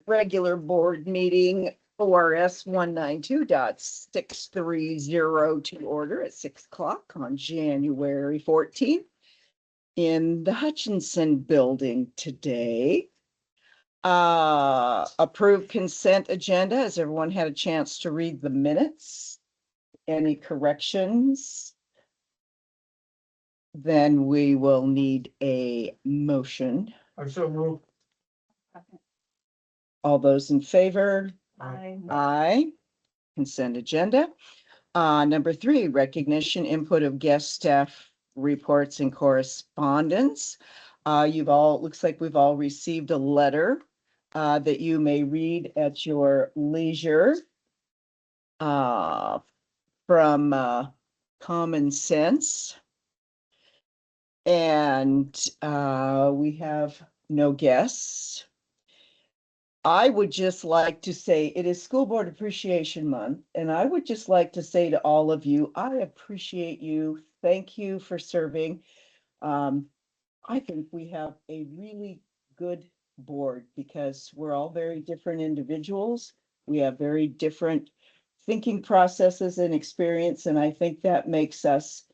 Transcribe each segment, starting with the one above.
regular board meeting ORS 192.630 to order at 6 o'clock on January 14th in the Hutchinson Building today. Approved consent agenda. Has everyone had a chance to read the minutes? Any corrections? Then we will need a motion. I'm so moved. All those in favor? Aye. Aye. Consent agenda. Number 3, recognition input of guest staff reports and correspondence. Looks like we've all received a letter that you may read at your leisure from Common Sense. And we have no guests. I would just like to say it is School Board Appreciation Month, and I would just like to say to all of you, I appreciate you. Thank you for serving. I think we have a really good board because we're all very different individuals. We have very different thinking processes and experience, and I think that makes us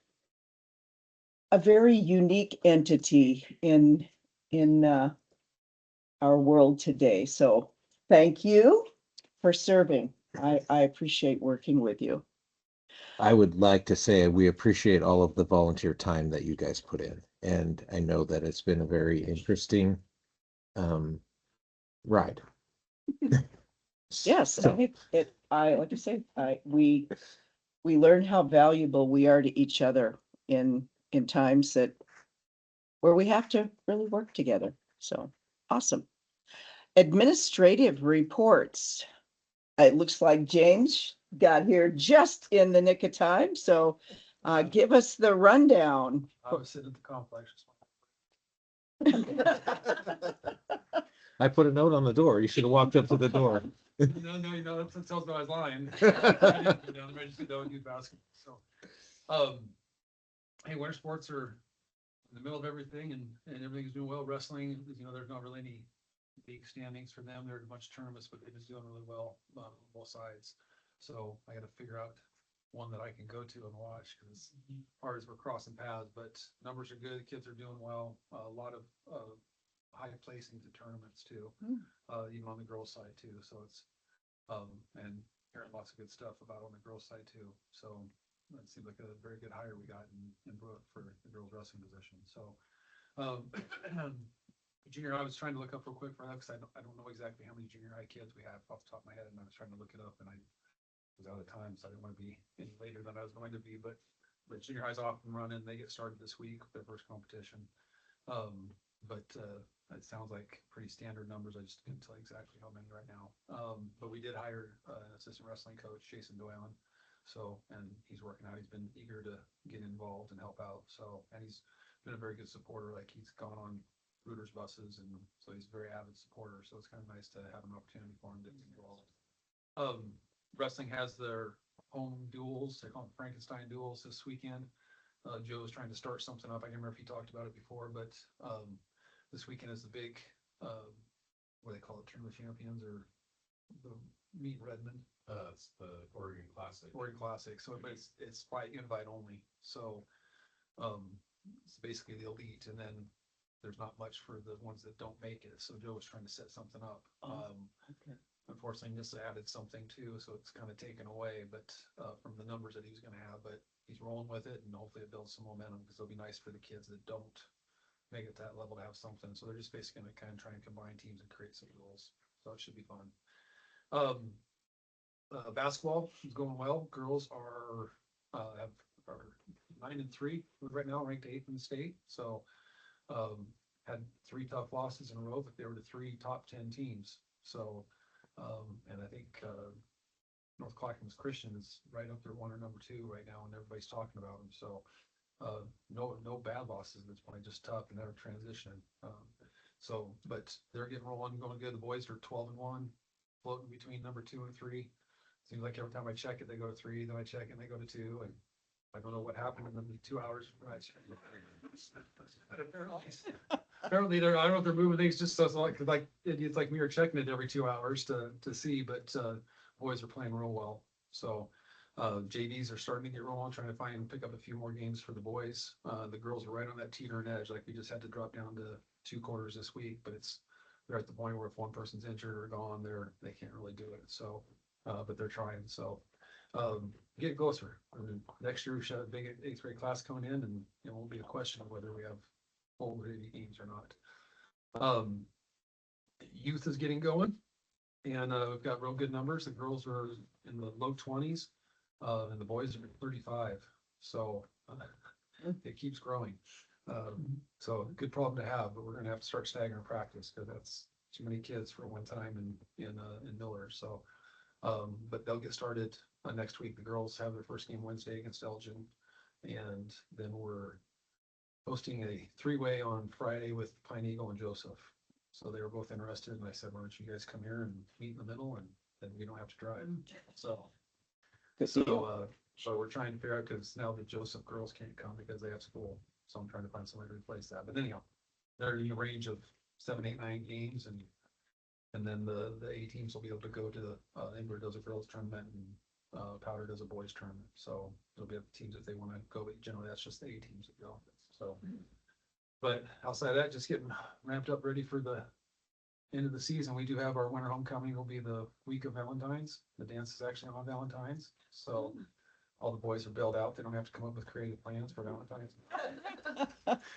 a very unique entity in our world today. So thank you for serving. I appreciate working with you. I would like to say we appreciate all of the volunteer time that you guys put in. And I know that it's been a very interesting ride. Yes, So, I like to say, we learn how valuable we are to each other in times where we have to really work together. So awesome. Administrative reports. It looks like James got here just in the nick of time, so give us the rundown. I was sitting at the complex. I put a note on the door. You should have walked up to the door. No, that tells me I was lying. I didn't go down there, I just did youth basketball. So, hey, winter sports are in the middle of everything, and everything's doing well. Wrestling, there's not really any big standings for them. There are a bunch of tournaments, but they're just doing really well on both sides. So I got to figure out one that I can go to and watch because as far as we're crossing paths, but numbers are good. Kids are doing well. A lot of high placings at tournaments too, even on the girls' side too. So it's and hearing lots of good stuff about on the girls' side too. So it seems like a very good hire we got in Brooke for the girls' wrestling position. So junior high, I was trying to look up real quick for that because I don't know exactly how many junior high kids we have off the top of my head, and I was trying to look it up, and I was out of time, so I didn't want to be any later than I was going to be. But junior high's off and running. They get started this week with their first competition. But it sounds like pretty standard numbers. I just couldn't tell you exactly how many right now. But we did hire an assistant wrestling coach, Jason Doylan. So, and he's working out. He's been eager to get involved and help out. So, and he's been a very good supporter. Like he's gone on Rooters buses, and so he's a very avid supporter. So it's kind of nice to have an opportunity for him to get involved. Wrestling has their home duels. They call them Frankenstein duels this weekend. Joe's trying to start something up. I can't remember if he talked about it before, but this weekend is the big, what do they call it, Tournament of Champions or the meet in Redmond. It's the Oregon Classic. Oregon Classic. So, but it's by invite only. So, it's basically the elite, and then there's not much for the ones that don't make it. So Joe was trying to set something up. Okay. Unfortunately, this added something too, so it's kind of taken away, but from the numbers that he was going to have, but he's rolling with it, and hopefully it builds some momentum because it'll be nice for the kids that don't make it to that level to have something. So they're just basically going to kind of try and combine teams and create some goals. So it should be fun. Basketball is going well. Girls are 9-3 right now, ranked 8th in the state. So had 3 tough losses in a row, but they were the 3 top 10 teams. So and I think North Clackamas Christian is right up there 1 or number 2 right now, and everybody's talking about them. So no bad losses at this point, just tough, and they're transitioning. So, but they're getting rolling, going good. The boys are 12-1, floating between number 2 and 3. Seems like every time I check it, they go to 3. Then I check it, and they go to 2. And I don't know what happened in the 2 hours. Apparently they're, I don't know if they're moving things just so it's like, it's like we were checking it every 2 hours to see, but, boys are playing real well. So, JVs are starting to get rolling, trying to pick up a few more games for the boys. The girls are right on that teetering edge. Like we just had to drop down to 2 quarters this week, but they're at the point where if one person's injured or gone, they can't really do it. So, but they're trying. So, get closer. I mean, next year we should have a big 8th grade class coming in, and it won't be a question of whether we have over 80 games or not. Youth is getting going, and we've got real good numbers. The girls are in the low 20s, and the boys are 35. So it keeps growing. So good problem to have, but we're gonna have to start staggering practice because that's too many kids for one time in Miller. So, but they'll get started next week. The girls have their first game Wednesday against Elgin, and then we're hosting a 3-way on Friday with Pine Eagle and Joseph. So they were both interested, and I said, why don't you guys come here and meet in the middle, and then we don't have to drive. So, Good deal. so we're trying to figure out, because now the Joseph girls can't come because they have school. So I'm trying to find somebody to replace that. But anyhow, they're in the range of 7, 8, 9 games, and then the A teams will be able to go to the Ember does a girls tournament, and Powder does a boys tournament. So there'll be teams if they want to go, but generally that's just the A teams that go. So, but outside of that, just getting ramped up, ready for the end of the season. We do have our winter homecoming will be the week of Valentine's. The dance is actually on Valentine's. So all the boys are bailed out. They don't have to come up with creative plans for Valentine's.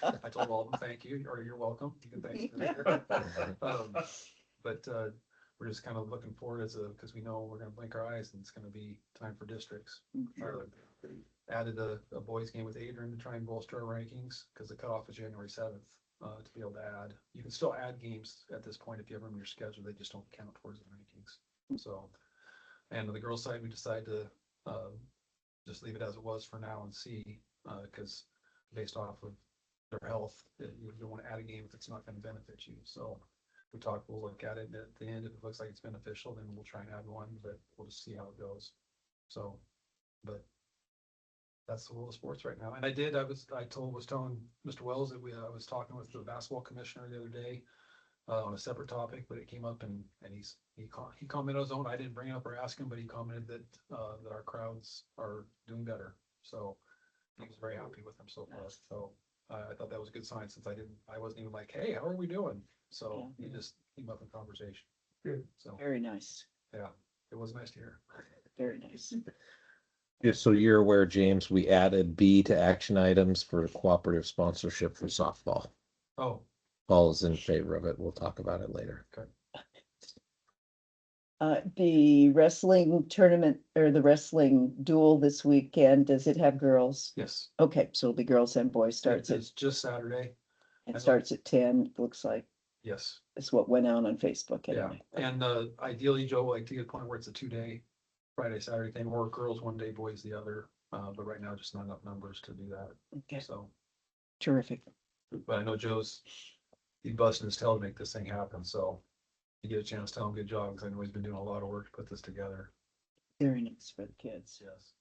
I told all of them, thank you, or you're welcome. You can thank me later. But we're just kind of looking forward because we know we're going to blink our eyes and it's going to be time for districts. Added a boys game with Adrian to try and bolster our rankings because the cutoff is January 7th to be able to add. You can still add games at this point if you have them in your schedule. They just don't count towards the rankings. So, and on the girls' side, we decided to just leave it as it was for now and see because based off of their health, you don't want to add a game if it's not going to benefit you. So we'll look at it, and at the end, if it looks like it's beneficial, then we'll try and add one, but we'll just see how it goes. So, but that's the world of sports right now. And I was telling Mr. Wells that I was talking with the basketball commissioner the other day on a separate topic, but it came up and he commented on his own. I didn't bring it up or ask him, but he commented that our crowds are doing better. So he was very happy with them so far. So I thought that was a good sign since I wasn't even like, hey, how are we doing? So he just came up in conversation. Good. So Very nice. yeah, it was nice to hear. Very nice. Just so you're aware, James, we added B to action items for cooperative sponsorship for softball. Oh, Paul is in favor of it. We'll talk about it later. okay. The wrestling tournament or the wrestling duel this weekend, does it have girls? Yes. Okay, so it'll be girls and boys. It's just Saturday. It starts at 10, looks like. Yes. Is what went out on Facebook Yeah. anyway. And ideally, Joe would like to get a point where it's a 2-day Friday, Saturday thing, or girls one day, boys the other. But right now, just not enough numbers to do that. Okay, So, terrific. but I know he's busting his tail to make this thing happen. So you get a chance, tell him good job, because I know he's been doing a lot of work to put this together. Very nice for the kids. Yes.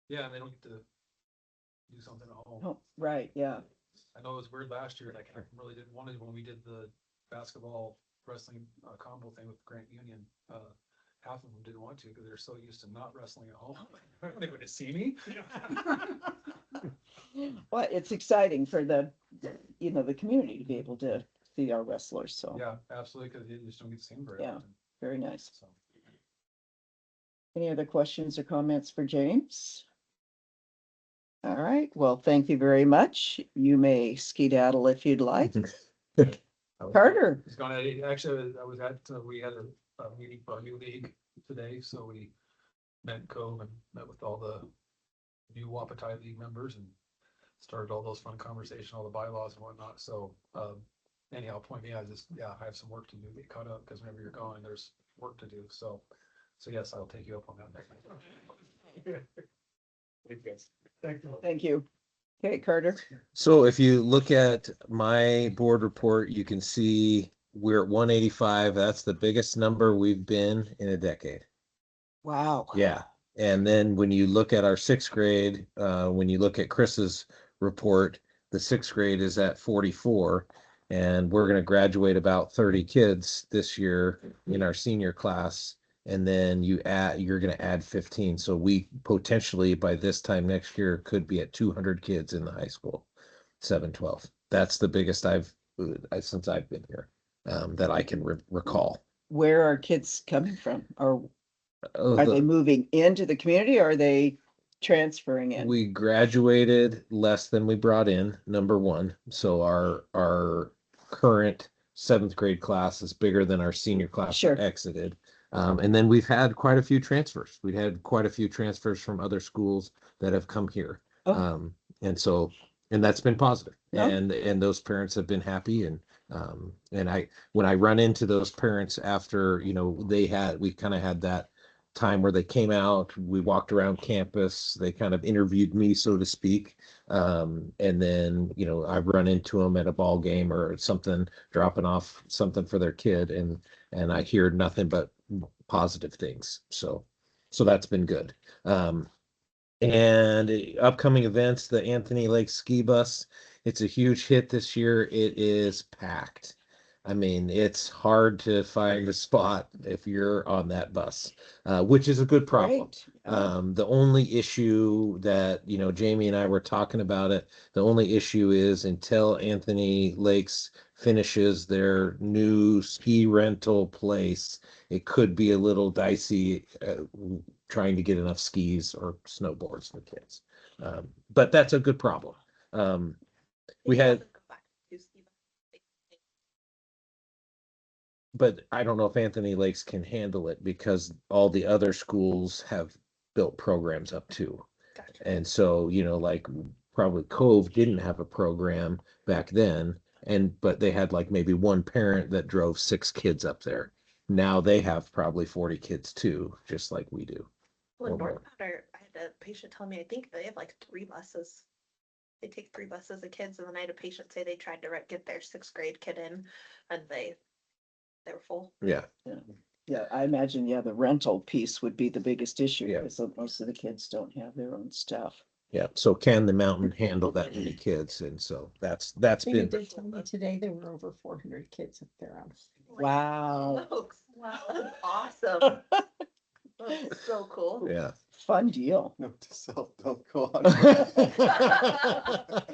Yeah, and they don't get to do something at home. Oh, right, yeah. I know it was weird last year, like I really didn't want to when we did the basketball wrestling combo thing with Grant Union. Half of them didn't want to because they're so used to not wrestling at home. They would have seen me. Well, it's exciting for the community to be able to see our wrestlers, so Yeah, absolutely, because you just don't get to see them very Yeah. often. very nice. So, Any other questions or comments for James? All right, well, thank you very much. You may skedaddle if you'd like. Carter, He's gone at, actually, I was at, we had a meeting for our new league today, so we met in Cove and met with all the new Wapatai League members and started all those fun conversations, all the bylaws and whatnot. So, anyhow, point me, I have some work to do, get caught up, because whenever you're going, there's work to do. So yes, I'll take you up on that. thank you. Okay, Carter. So if you look at my board report, you can see we're at 185. That's the biggest number we've been in a decade. Wow. Yeah. And then when you look at our 6th grade, when you look at Chris's report, the 6th grade is at 44. And we're going to graduate about 30 kids this year in our senior class. And then you're going to add 15. So we potentially by this time next year could be at 200 kids in the high school, 712. That's the biggest since I've been here, that I can recall. Where are kids coming from? Or Oh, are they moving into the community or are they transferring in? we graduated less than we brought in, number one. So our current 7th grade class is bigger than our senior class Sure. that exited. And then we've had quite a few transfers. We had quite a few transfers from other schools that have come here. Oh. And that's been positive. Oh. And those parents have been happy. And when I run into those parents after, we kind of had that time where they came out, we walked around campus, they kind of interviewed me, so to speak. And then, I run into them at a ball game or something, dropping off something for their kid, and I hear nothing but positive things. So that's been good. And upcoming events, the Anthony Lake Ski Bus, it's a huge hit this year. It is packed. I mean, it's hard to find a spot if you're on that bus, which is a good problem. Great. The only issue that, Jamie and I were talking about it, the only issue is until Anthony Lakes finishes their new ski rental place, it could be a little dicey trying to get enough skis or snowboards for kids. But that's a good problem. We had, but I don't know if Anthony Lakes can handle it because all the other schools have built programs up too. Gotcha. And so, like probably Cove didn't have a program back then, but they had like maybe one parent that drove 6 kids up there. Now they have probably 40 kids too, just like we do. Well, in Or more. North Powder, I had a patient tell me, I think they have like 3 buses. They take 3 buses of kids, and then I had a patient say they tried to get their 6th grade kid in, and they were full. Yeah. Yeah, I imagine, the rental piece would be the biggest issue Yeah. because most of the kids don't have their own stuff. Yeah. So can the mountain handle that many kids? And so that's Jamie been, did tell me today there were over 400 kids up there on. Wow. Folks, wow, that's awesome. That's so cool. yeah. Fun deal. Note to self, don't go on.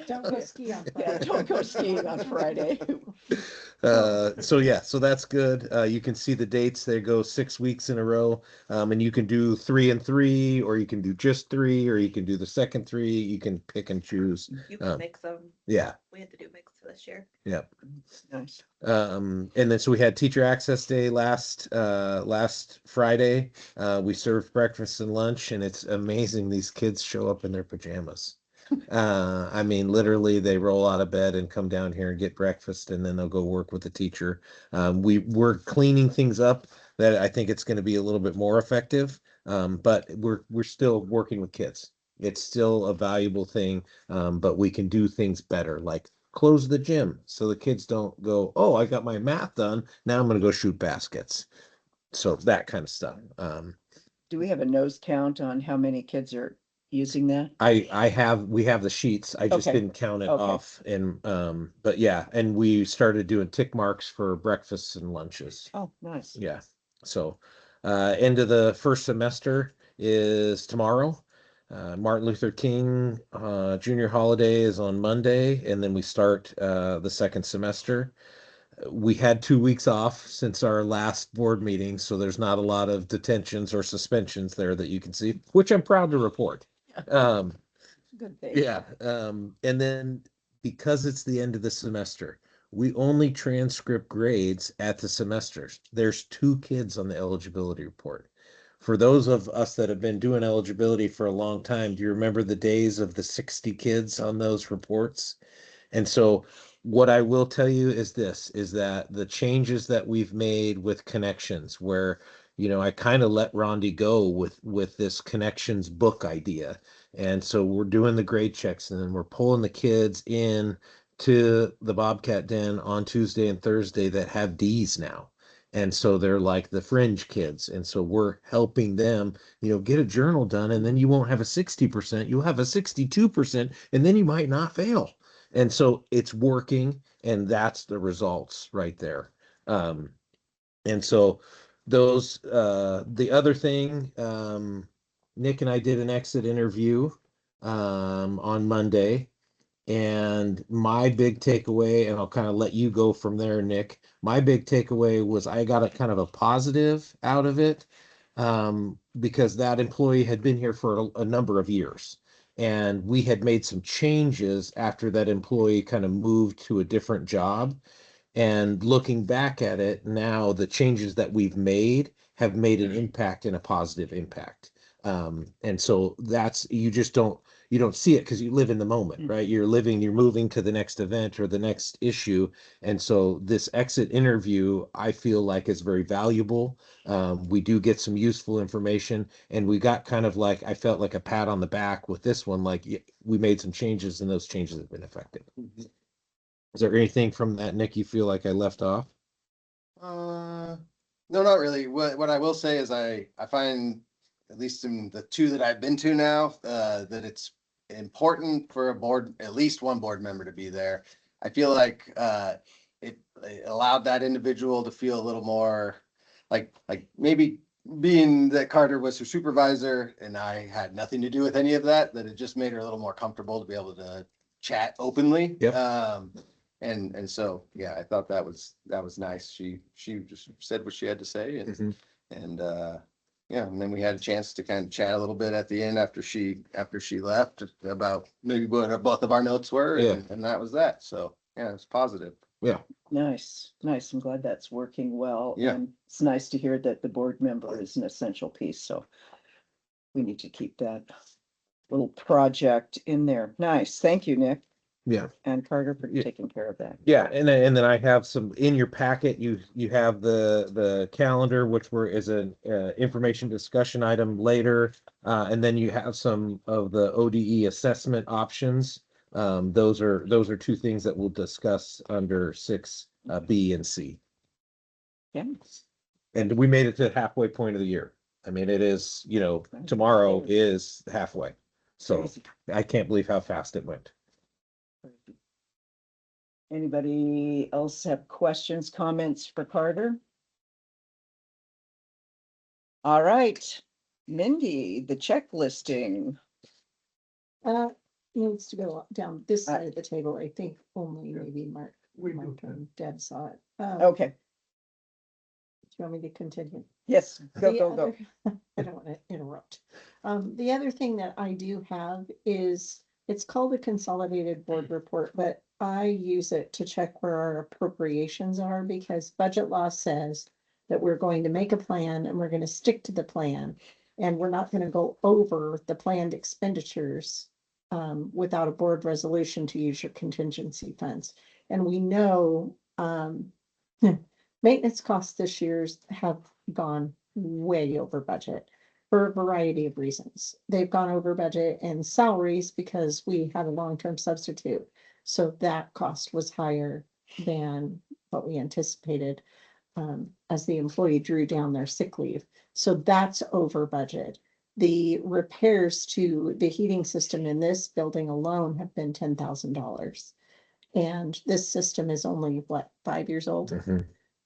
Don't go ski on Yeah, Friday. don't go skiing on Friday. So that's good. You can see the dates. They go 6 weeks in a row. And you can do 3 and 3, or you can do just 3, or you can do the second 3. You can pick and choose. You can mix them. Yeah. We had to do mix this year. Nice. And then so we had Teacher Access Day last Friday. We served breakfast and lunch, and it's amazing these kids show up in their pajamas. I mean, literally they roll out of bed and come down here and get breakfast, and then they'll go work with the teacher. We're cleaning things up that I think it's going to be a little bit more effective. But we're still working with kids. It's still a valuable thing. But we can do things better, like close the gym so the kids don't go, oh, I got my math done, now I'm going to go shoot baskets. So that kind of stuff. Do we have a nose count on how many kids are using that? We have the sheets. I just Okay. didn't count it Okay. off. And but yeah, and we started doing tick marks for breakfasts and lunches. Oh, nice. Yeah. So end of the first semester is tomorrow. Martin Luther King junior holiday is on Monday, and then we start the second semester. We had 2 weeks off since our last board meeting, so there's not a lot of detentions or suspensions there that you can see, which I'm proud to report. Good thing. Yeah. And then because it's the end of the semester, we only transcript grades at the semesters. There's 2 kids on the eligibility report. For those of us that have been doing eligibility for a long time, do you remember the days of the 60 kids on those reports? And so what I will tell you is that the changes that we've made with connections, where, I kind of let Rondi go with this connections book idea. And so we're doing the grade checks, and then we're pulling the kids in to the Bobcat Den on Tuesday and Thursday that have D's now. And so they're like the fringe kids. And so we're helping them, get a journal done, and then you won't have a 60%, you'll have a 62%, and then you might not fail. And so it's working, and that's the results right there. And so those, the other thing, Nick and I did an exit interview on Monday. And my big takeaway, and I'll kind of let you go from there, Nick. My big takeaway was I got a kind of a positive out of it, because that employee had been here for a number of years. And we had made some changes after that employee kind of moved to a different job. And looking back at it now, the changes that we've made have made an impact and a positive impact. And so that's, you don't see it because you live in the moment, right? You're moving to the next event or the next issue. And so this exit interview, I feel like, is very valuable. We do get some useful information, and we got kind of like, I felt like a pat on the back with this one, like we made some changes and those changes have been effective. Is there anything from that, Nick, you feel like I left off? No, not really. What I will say is I find, at least in the two that I've been to now, that it's important for a board, at least one board member to be there. I feel like it allowed that individual to feel a little more like maybe being that Carter was her supervisor and I had nothing to do with any of that, that it just made her a little more comfortable to be able to chat openly. Yep. And so, yeah, I thought that was nice. She just said what she had to say, and yeah, and then we had a chance to kind of chat a little bit at the end after she left about maybe what both of our notes were, Yeah. and that was that. So yeah, it's positive. Yeah. Nice, nice. I'm glad that's working well. Yeah. And it's nice to hear that the board member is an essential piece, so we need to keep that little project in there. Nice. Thank you, Nick Yeah. and Carter, for Yeah. taking care of that. Yeah, and then I have some in your packet. You have the calendar, which is an information discussion item later, and then you have some of the ODE assessment options. Those are two things that we'll discuss under 6B and C. Yeah. And we made it to the halfway point of the year. I mean, it is, tomorrow is halfway, so Crazy. I can't believe how fast it went. Anybody else have questions, comments for Carter? All right, Mindy, the checklisting. Needs to go down this I- side of the table. I think only maybe Mark and Deb saw it. Okay, Do you want me to continue? yes, go, The go, go. other- I don't want to interrupt. The other thing that I do have is, it's called a consolidated board report, but I use it to check where our appropriations are, because budget law says that we're going to make a plan and we're going to stick to the plan. And we're not going to go over the planned expenditures without a board resolution to use your contingency funds. And we know maintenance costs this year's have gone way over budget for a variety of reasons. They've gone over budget in salaries because we had a long-term substitute. So that cost was higher than what we anticipated as the employee drew down their sick leave. So that's over budget. The repairs to the heating system in this building alone have been $10,000. And this system is only, what, 5 years old?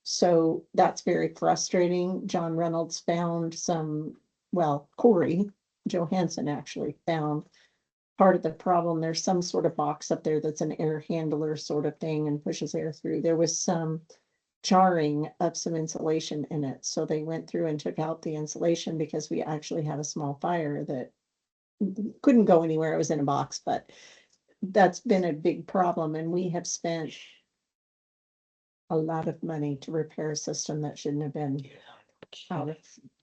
So that's very frustrating. John Reynolds found Corey Johansson actually found part of the problem. There's some sort of box up there that's an air handler sort of thing and pushes air through. There was some jarring of some insulation in it. So they went through and took out the insulation because we actually had a small fire that couldn't go anywhere. It was in a box, but that's been a big problem. And we have spent a lot of money to repair a system that shouldn't have been out of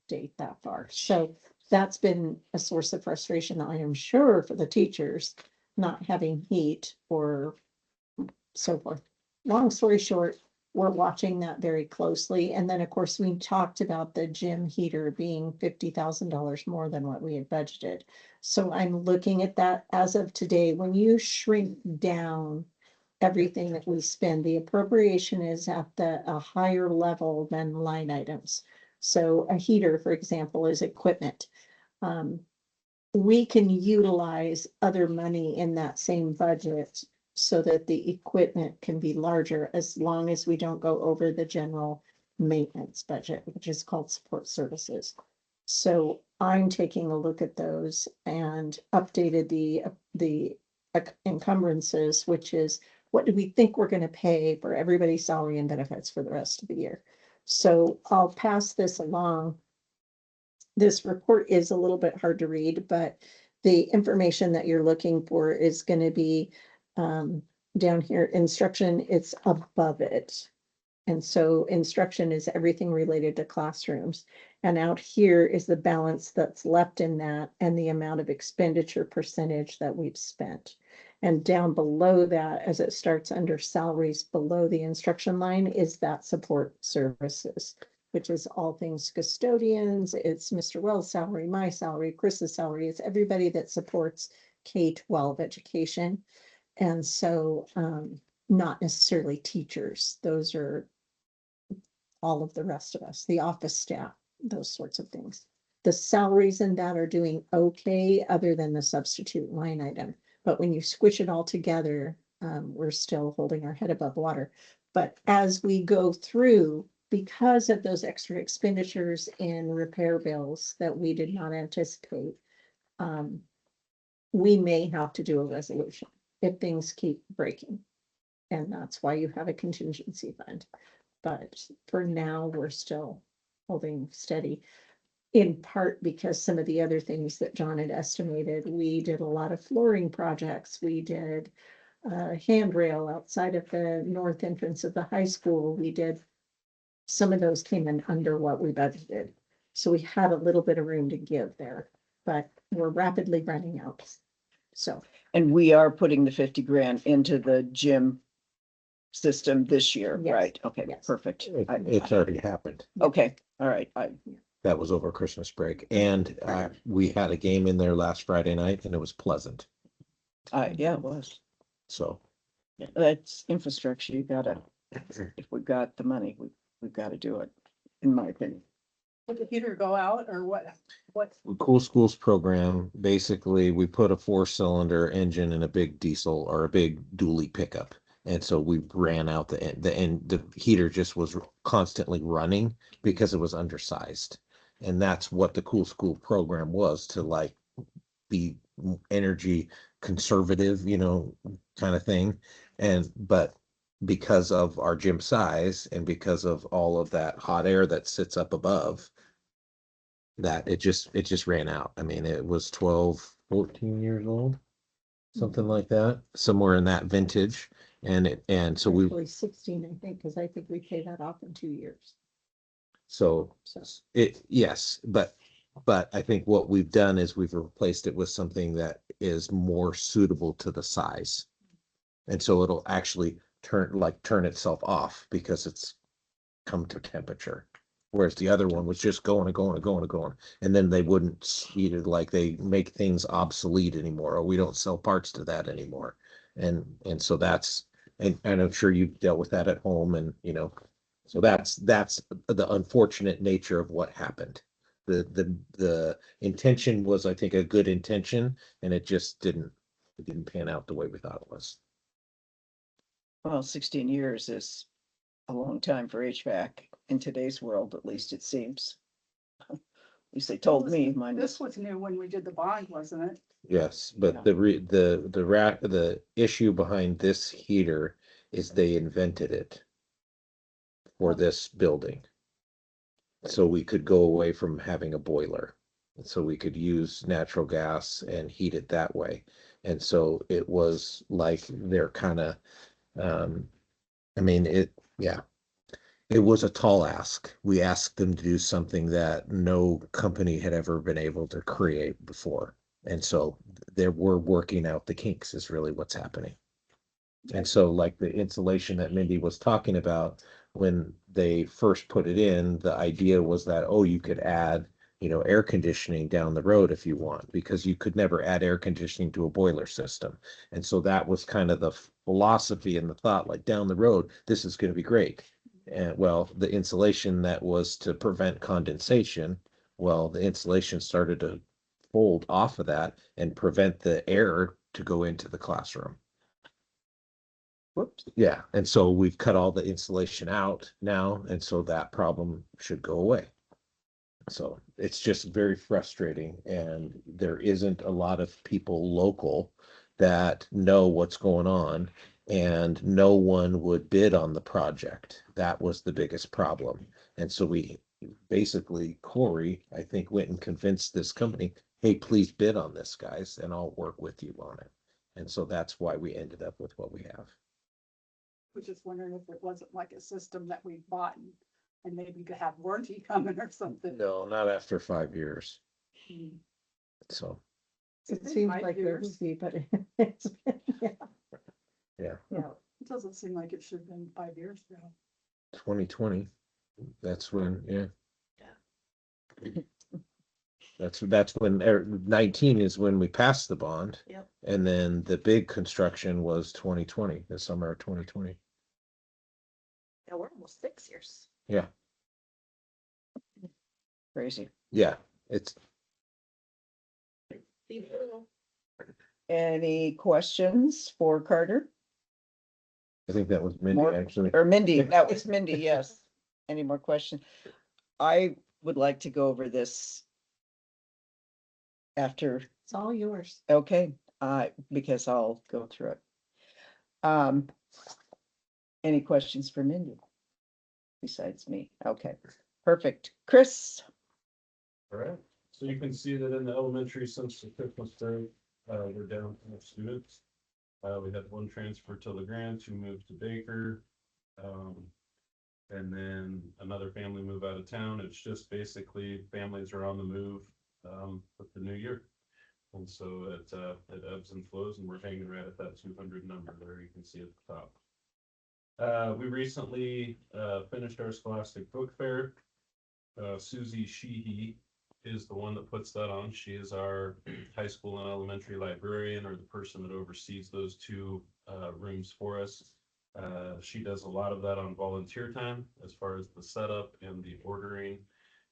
date that far. So that's been a source of frustration, I am sure, for the teachers not having heat or so forth. Long story short, we're watching that very closely. And then, of course, we talked about the gym heater being $50,000 more than what we had budgeted. So I'm looking at that as of today. When you shrink down everything that we spend, the appropriation is at a higher level than line items. So a heater, for example, is equipment. We can utilize other money in that same budget so that the equipment can be larger as long as we don't go over the general maintenance budget, which is called support services. So I'm taking a look at those and updated the encumbrances, which is what do we think we're gonna pay for everybody's salary and benefits for the rest of the year? So I'll pass this along. This report is a little bit hard to read, but the information that you're looking for is gonna be down here, instruction, it's above it. And so instruction is everything related to classrooms. And out here is the balance that's left in that and the amount of expenditure percentage that we've spent. And down below that, as it starts under salaries below the instruction line, is that support services, which is all things custodians. It's Mr. Wells' salary, my salary, Chris's salary. It's everybody that supports K-12 education. And so, not necessarily teachers. Those are all of the rest of us, the office staff, those sorts of things. The salaries in that are doing okay, other than the substitute line item. But when you squish it all together, we're still holding our head above water. But as we go through, because of those extra expenditures in repair bills that we did not anticipate, we may have to do a resolution if things keep breaking. And that's why you have a contingency fund. But for now, we're still holding steady. In part because some of the other things that John had estimated, we did a lot of flooring projects. We did a handrail outside of the north entrance of the high school. We did, some of those came in under what we budgeted. So we had a little bit of room to give there, but we're rapidly running out. So, And we are putting the 50 grand into the gym system this year, Yes. right? Okay, Yes. perfect. It's already happened. Okay, all right. That was over Christmas break. And we had a game in there last Friday night and it was pleasant. Yeah, it was. So That's infrastructure. You gotta, if we've got the money, we've got to do it, in my opinion. Would the heater go out or what? Cool Schools program, basically, we put a 4-cylinder engine in a big diesel or a big dually pickup. And so we ran out the heater just was constantly running because it was undersized. And that's what the Cool School program was, to like be energy conservative, kind of thing. But because of our gym size and because of all of that hot air that sits up above, that it just ran out. I mean, it was 12, 14 years old, something like that, somewhere in that vintage. And so we, actually 16, I think, because I think we pay that off in 2 years. so So yes, but I think what we've done is we've replaced it with something that is more suitable to the size. And so it'll actually turn itself off because it's come to temperature. Whereas the other one was just going and going and going and going. And then they wouldn't either, like they make things obsolete anymore, or we don't sell parts to that anymore. And so that's, and I'm sure you've dealt with that at home and, so that's the unfortunate nature of what happened. The intention was, I think, a good intention, and it just didn't pan out the way we thought it was. Well, 16 years is a long time for HVAC in today's world, at least it seems. At least they told me mine This was. was new when we did the bond, wasn't it? Yes, but the issue behind this heater is they invented it for this building. So we could go away from having a boiler. So we could use natural gas and heat it that way. And so it was like they're kind of, it was a tall ask. We asked them to do something that no company had ever been able to create before. And so we're working out the kinks is really what's happening. And so like the insulation that Mindy was talking about, when they first put it in, the idea was that, you could add, air conditioning down the road if you want, because you could never add air conditioning to a boiler system. And so that was kind of the philosophy and the thought, like down the road, this is going to be great. And well, the insulation that was to prevent condensation, the insulation started to fold off of that and prevent the air to go into the classroom. Whoops. Yeah, and so we've cut all the insulation out now, and so that problem should go away. So it's just very frustrating, and there isn't a lot of people local that know what's going on, and no one would bid on the project. That was the biggest problem. And so we basically, Corey, I think, went and convinced this company, hey, please bid on this, guys, and I'll work with you on it. And so that's why we ended up with what we have. Was just wondering if it wasn't like a system that we bought and maybe could have warranty coming or something. No, not after 5 years. Hmm. So, It been seems 5 like there years. would be, but it's, yeah. yeah, Yeah. It doesn't seem like it should have been 5 years ago. 2020, that's when, yeah. Yeah. That's when 19 is when we passed the bond. Yep. And then the big construction was 2020, the summer of 2020. Yeah, we're almost 6 years. Yeah, Crazy. yeah, it's Any questions for Carter? I think that was Mindy More- actually. Or Mindy, that was Mindy, yes. Any more questions? I would like to go over this after, It's all yours. okay, because I'll go through it. Any questions for Mindy? Besides me, okay, perfect. Chris, All right, so you can see that in the elementary, since the Christmas break, we're down 10 students. We had one transfer to LeGrand, two moved to Baker. And then another family move out of town. It's just basically families are on the move, with the new year. And so it ebbs and flows, and we're hanging right at that 200 number there, you can see at the top. We recently, finished our Scholastic Book Fair. Susie Sheehy is the one that puts that on. She is our high school and elementary librarian, or the person that oversees those two rooms for us. She does a lot of that on volunteer time, as far as the setup and the ordering.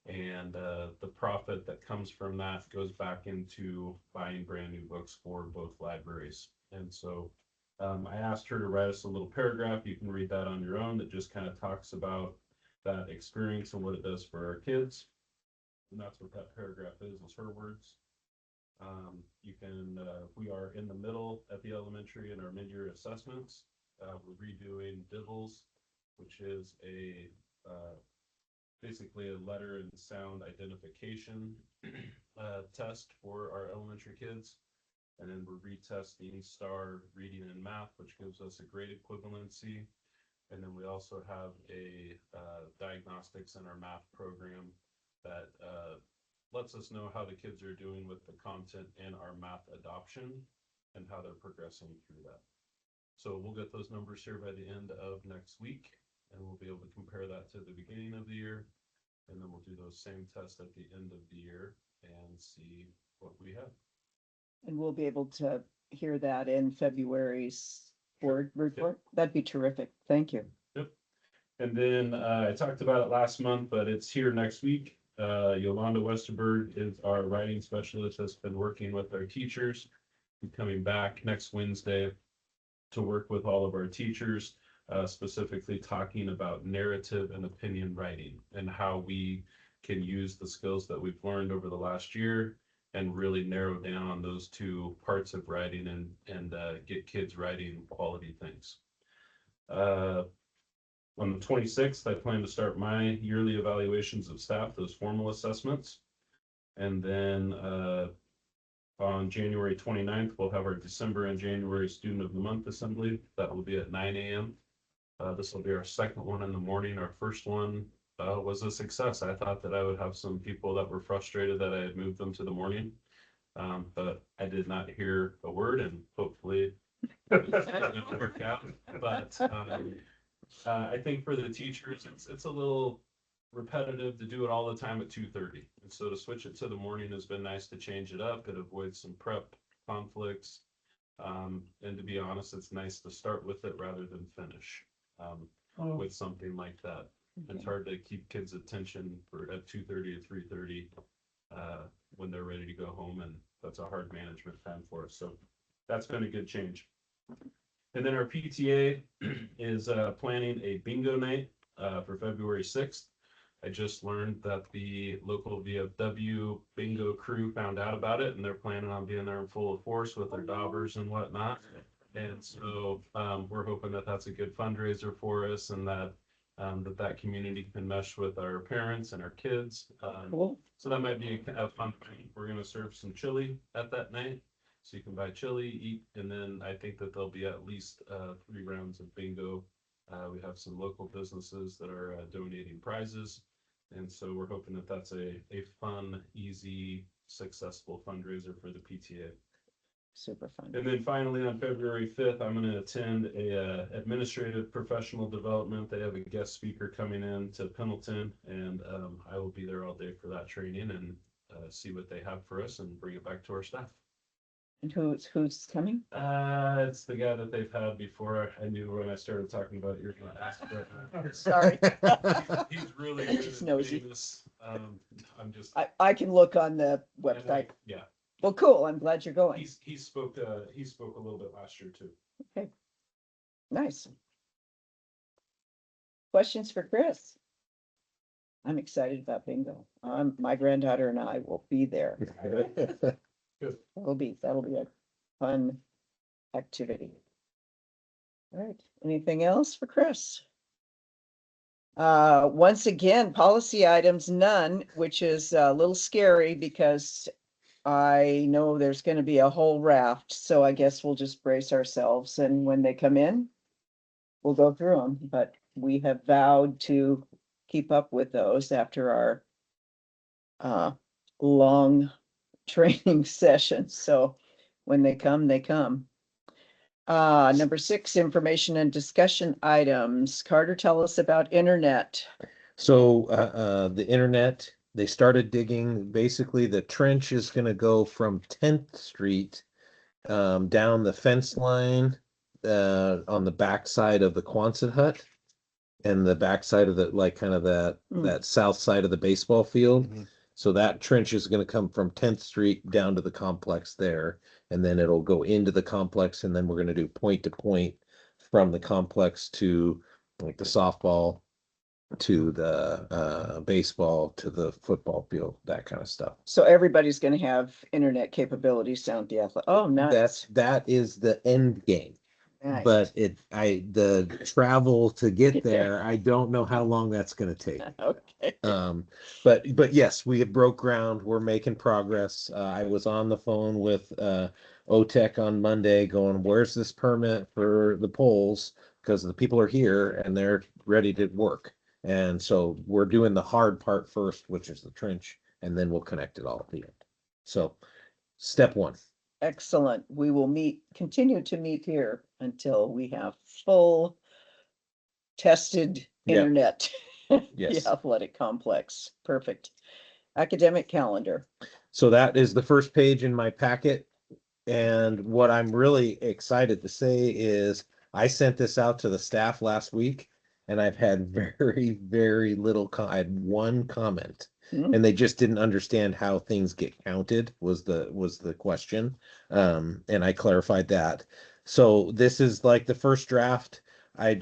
And the profit that comes from that goes back into buying brand new books for both libraries. And so I asked her to write us a little paragraph. You can read that on your own, that just kind of talks about that experience and what it does for our kids. And that's what that paragraph is her words. We are in the middle at the elementary in our mid-year assessments. We're redoing DIBELS, which is basically a letter and sound identification test for our elementary kids. And then we're retesting STAR reading and math, which gives us a grade equivalency. And then we also have a diagnostics in our math program that lets us know how the kids are doing with the content in our math adoption and how they're progressing through that. So we'll get those numbers here by the end of next week, and we'll be able to compare that to the beginning of the year. And then we'll do those same tests at the end of the year and see what we have. and we'll be able to hear that in February's board report. That'd be terrific. Thank you. And then I talked about it last month, but it's here next week. Yolanda Westerberg is our writing specialist that's been working with our teachers. She's coming back next Wednesday to work with all of our teachers, specifically talking about narrative and opinion writing and how we can use the skills that we've learned over the last year and really narrow down on those two parts of writing and get kids writing quality things. On the 26th, I plan to start my yearly evaluations of staff, those formal assessments. And then on January 29th, we'll have our December and January Student of the Month Assembly. That will be at 9 a.m. This will be our second one in the morning. Our first one was a success. I thought that I would have some people that were frustrated that I had moved them to the morning. But I did not hear a word, and hopefully it didn't work out. But I think for the teachers, it's a little repetitive to do it all the time at 2:30. And so to switch it to the morning has been nice to change it up. It avoids some prep conflicts. And to be honest, it's nice to start with it rather than finish with something like that. It's hard to keep kids' attention at 2:30 or 3:30 when they're ready to go home, and that's a hard management time for us. So that's been a good change. And then our PTA is planning a bingo night for February 6th. I just learned that the local VFW bingo crew found out about it, and they're planning on being there in full force with their daubers and whatnot. And so we're hoping that that's a good fundraiser for us, and that that community can mesh with our parents and our kids. Cool. So that might be a fun thing. We're gonna serve some chili at that night. So you can buy chili, eat, and then I think that there'll be at least 3 rounds of bingo. We have some local businesses that are donating prizes. And so we're hoping that that's a fun, easy, successful fundraiser for the PTA. Super fun. And then finally, on February 5th, I'm going to attend a administrative professional development. They have a guest speaker coming in to Pendleton, and I will be there all day for that training and see what they have for us and bring it back to our staff. And who's coming? It's the guy that they've had before. I knew when I started talking about it, you're going to ask. But, Sorry. he's really good Just and nosy. famous. I'm just I can look on the and website. yeah. Well, cool. I'm glad you're going. He spoke a little bit last year too. Nice. Questions for Chris? I'm excited about bingo. My granddaughter and I will be there. That'll be a fun activity. All right, anything else for Chris? Once again, policy items, none, which is a little scary because I know there's gonna be a whole raft, so I guess we'll just brace ourselves, and when they come in, we'll go through them, but we have vowed to keep up with those after our long training sessions, so when they come, they come. Number 6, information and discussion items. Carter, tell us about internet. So the internet, they started digging, basically the trench is gonna go from 10th Street down the fence line on the backside of the Quonset hut and the backside of the, like, kind of that south side of the baseball field. Mhm. So that trench is gonna come from 10th Street down to the complex there, and then it'll go into the complex, and then we're gonna do point to point from the complex to like the softball, to the baseball, to the football field, that kind of stuff. So everybody's gonna have internet capabilities down at the athletic. Oh, nice. That is the end game. Nice. But the travel to get there, I don't know how long that's gonna take. Okay. But yes, we have broke ground. We're making progress. I was on the phone with OTEC on Monday going, where's this permit for the polls? Because the people are here and they're ready to work. And so we're doing the hard part first, which is the trench, and then we'll connect it all at the end. So step 1. Excellent. We will continue to meet here until we have full tested Yep. internet. Yes. The athletic complex. Perfect. Academic calendar. So that is the first page in my packet. And what I'm really excited to say is I sent this out to the staff last week, and I've had very, very little, I had 1 comment. And they just didn't understand how things get counted was the question. And I clarified that. So this is like the first draft. I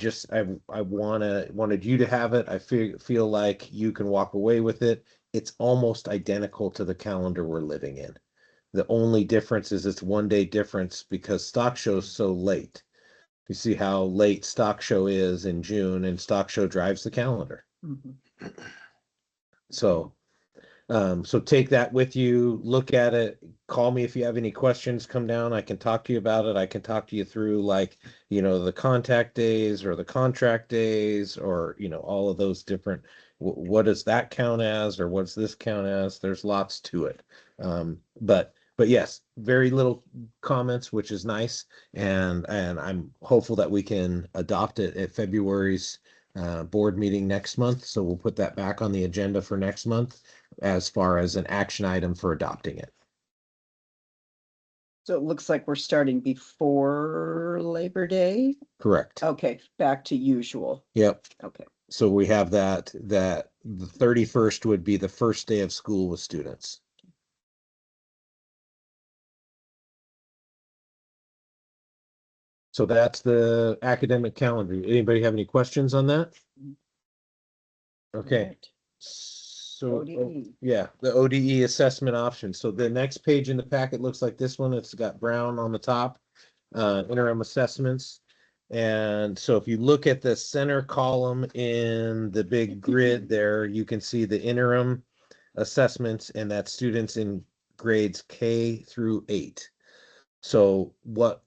wanted you to have it. I feel like you can walk away with it. It's almost identical to the calendar we're living in. The only difference is it's 1 day difference because stock show's so late. You see how late stock show is in June, and stock show drives the calendar. Mhm. So take that with you, look at it, call me if you have any questions, come down, I can talk to you about it. I can talk to you through, like, the contact days or the contract days, or, all of those different, what does that count as, or what's this count as? There's lots to it. But yes, very little comments, which is nice. And I'm hopeful that we can adopt it at February's board meeting next month. So we'll put that back on the agenda for next month as far as an action item for adopting it. So it looks like we're starting before Labor Day. Correct. Okay, back to usual. Yep. Okay. So we have that the 31st would be the first day of school with students. So that's the academic calendar. Anybody have any questions on that? Okay, Right. so, ODE. yeah, the ODE assessment option. So the next page in the packet looks like this one. It's got brown on the top, interim assessments. And so if you look at the center column in the big grid there, you can see the interim assessments, and that's students in grades K through 8. So what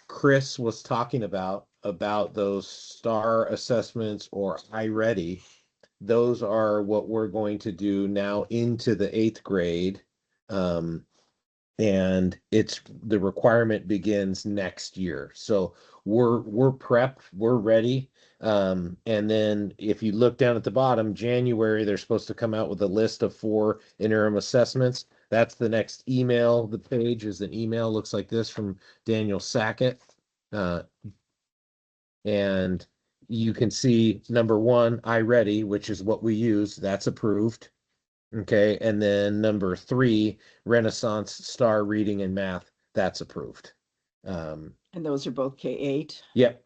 Chris was talking about those STAR assessments or iReady, those are what we're going to do now into the 8th grade. And it's the requirement begins next year. So we're prepped, we're ready. And then if you look down at the bottom, January, they're supposed to come out with a list of 4 interim assessments. That's the next email. The page is an email, looks like this, from Daniel Sackett. And you can see number 1, iReady, which is what we use, that's approved. Okay, and then number 3, Renaissance Star Reading and Math, that's approved. And those are both K-8. Yep.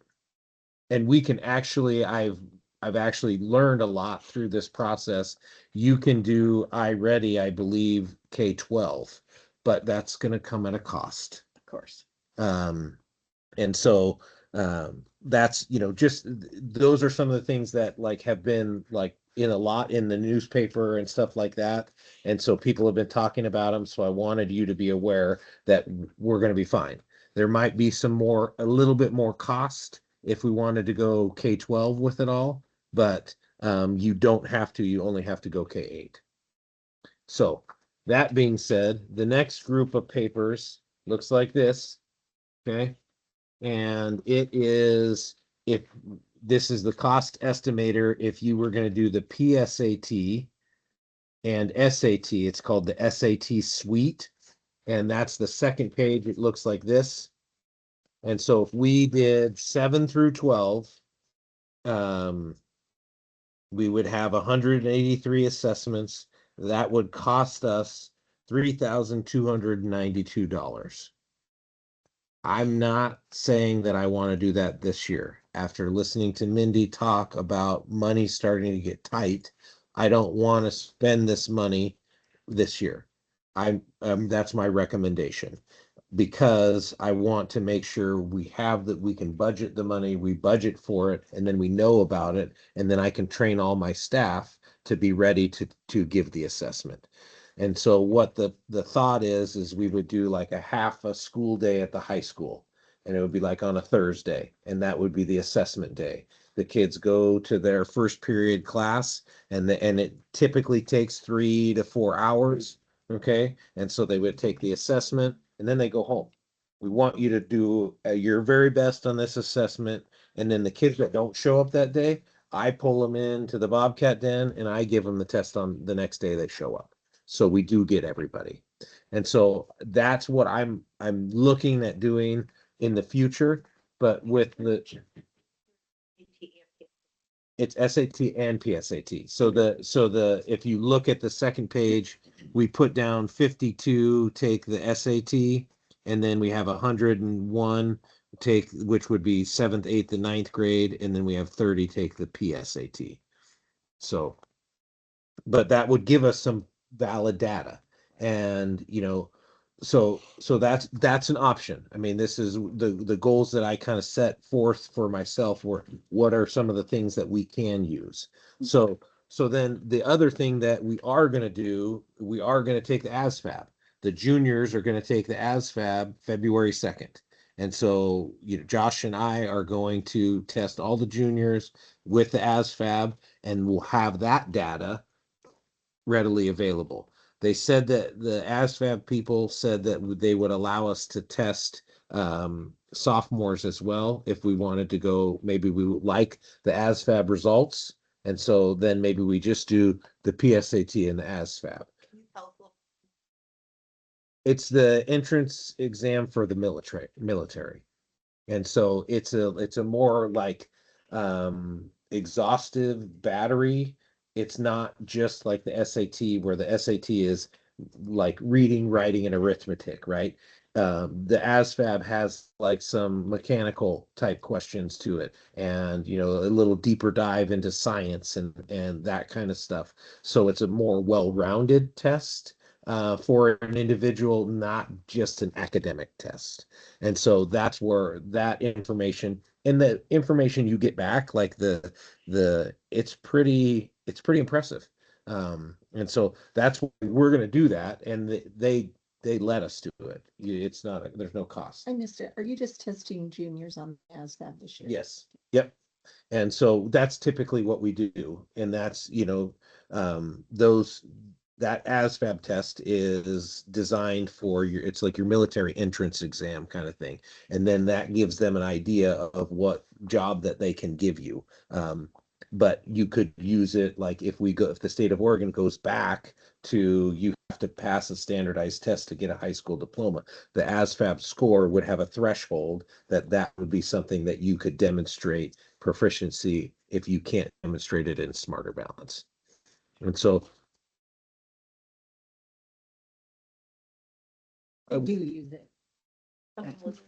And we can actually, I've actually learned a lot through this process. You can do iReady, I believe, K-12, but that's going to come at a cost. Of course. And so that's, just those are some of the things that like have been like in a lot in the newspaper and stuff like that. And so people have been talking about them. So I wanted you to be aware that we're going to be fine. There might be a little bit more cost if we wanted to go K-12 with it all, but you don't have to, you only have to go K-8. So that being said, the next group of papers looks like this. Okay. And it is, if this is the cost estimator, if you were going to do the PSAT and SAT, it's called the SAT suite. And that's the second page. It looks like this. And so if we did 7 through 12, we would have 183 assessments. That would cost us $3,292. I'm not saying that I want to do that this year. After listening to Mindy talk about money starting to get tight, I don't want to spend this money this year. That's my recommendation, because I want to make sure we can budget the money, we budget for it, and then we know about it, and then I can train all my staff to be ready to give the assessment. And so what the thought is we would do like a half a school day at the high school, and it would be like on a Thursday, and that would be the assessment day. The kids go to their first period class, and it typically takes 3 to 4 hours. Okay. And so they would take the assessment and then they go home. We want you to do your very best on this assessment. And then the kids that don't show up that day, I pull them into the Bobcat Den and I give them the test on the next day they show up. So we do get everybody. And so that's what I'm looking at doing in the future. But with it's SAT and PSAT. So if you look at the second page, we put down 52 take the SAT, and then we have 101 take, which would be 7th, 8th, and 9th grade, and then we have 30 take the PSAT. So, but that would give us some valid data, and so that's an option. I mean, this is the goals that I kind of set forth for myself were what are some of the things that we can use. So then the other thing that we are going to do, we are going to take the ASVAB. The juniors are going to take the ASVAB February 2nd. And so, Josh and I are going to test all the juniors with the ASVAB, and we'll have that data readily available. They said that the ASVAB people said that they would allow us to test sophomores as well if we wanted to go. Maybe we would like the ASVAB results, and so then maybe we just do the PSAT and the ASVAB. Can you tell us a little? It's the entrance exam for the military, and so it's a more like exhaustive battery. It's not just like the SAT, where the SAT is like reading, writing, and arithmetic, right? The ASVAB has like some mechanical type questions to it, and you know, a little deeper dive into science and that kind of stuff. So it's a more well-rounded test for an individual, not just an academic test. And so that's where that information and the information you get back, like it's pretty impressive. And so that's what we're gonna do that, and they let us do it. It's not, there's no cost. I missed it. Are you just testing juniors on ASVAB this year? Yes, yep. And so that's typically what we do. And that's, that ASVAB test is designed for it's like your military entrance exam kind of thing. And then that gives them an idea of what job that they can give you. But you could use it like if the state of Oregon goes back to, you have to pass a standardized test to get a high school diploma. The ASVAB score would have a threshold that would be something that you could demonstrate proficiency if you can't demonstrate it in Smarter Balance. And so They do use it.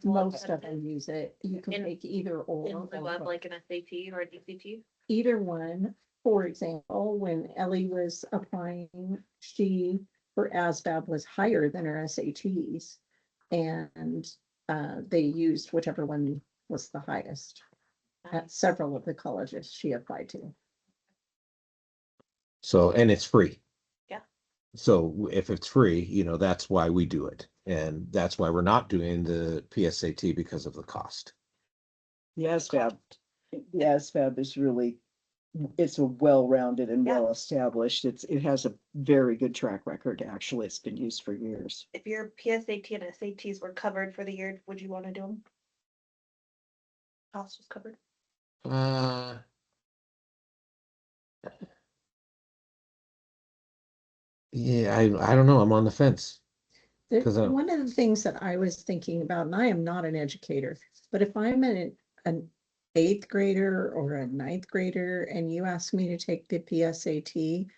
Most of them use it. You can In- make either or. In lieu of like an SAT or a DCT. Either one. For example, when Ellie was applying, she, for ASVAB was higher than her SATs. And they used whichever one was the highest at several of the colleges she applied to. and it's free. Yeah. So if it's free, that's why we do it. And that's why we're not doing the PSAT, because of the cost. The ASVAB is really, it's a well-rounded and Yeah. well-established. It has a very good track record. Actually, it's been used for years. If your PSAT and SATs were covered for the year, would you want to do them? Cost was covered. Yeah, I don't know. I'm on the fence. 'Cause I- One of the things that I was thinking about, and I am not an educator, but if I'm an 8th grader or a 9th grader and you ask me to take the PSAT,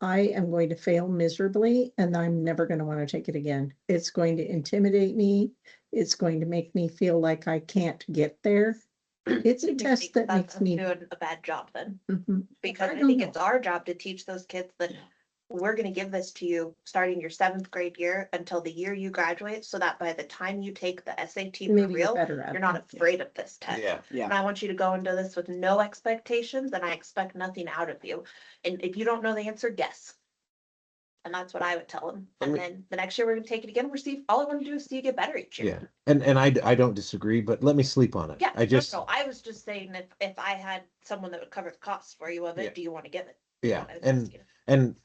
I am going to fail miserably and I'm never going to want to take it again. It's going to intimidate me. It's going to make me feel like I can't get there. It's a Maybe test that that's makes me. doing a bad job then, Mhm. because I I don't think know. it's our job to teach those kids that we're gonna give this to you starting your 7th grade year until the year you graduate, so that by the time you take the SAT for Maybe you're real, better at you're not it. afraid of this test. Yeah. Yeah. And I want you to go into this with no expectations, and I expect nothing out of you. And if you don't know the answer, guess. And that's what I would tell them. I And mean- then the next year we're gonna take it again. All I want to do is see you get better each year. Yeah. And I don't disagree, but let me sleep on it. Yeah, I just, no, I was just saying if I had someone that would cover the costs for you of Yeah. it, do you want to give it? yeah. I was And asking. and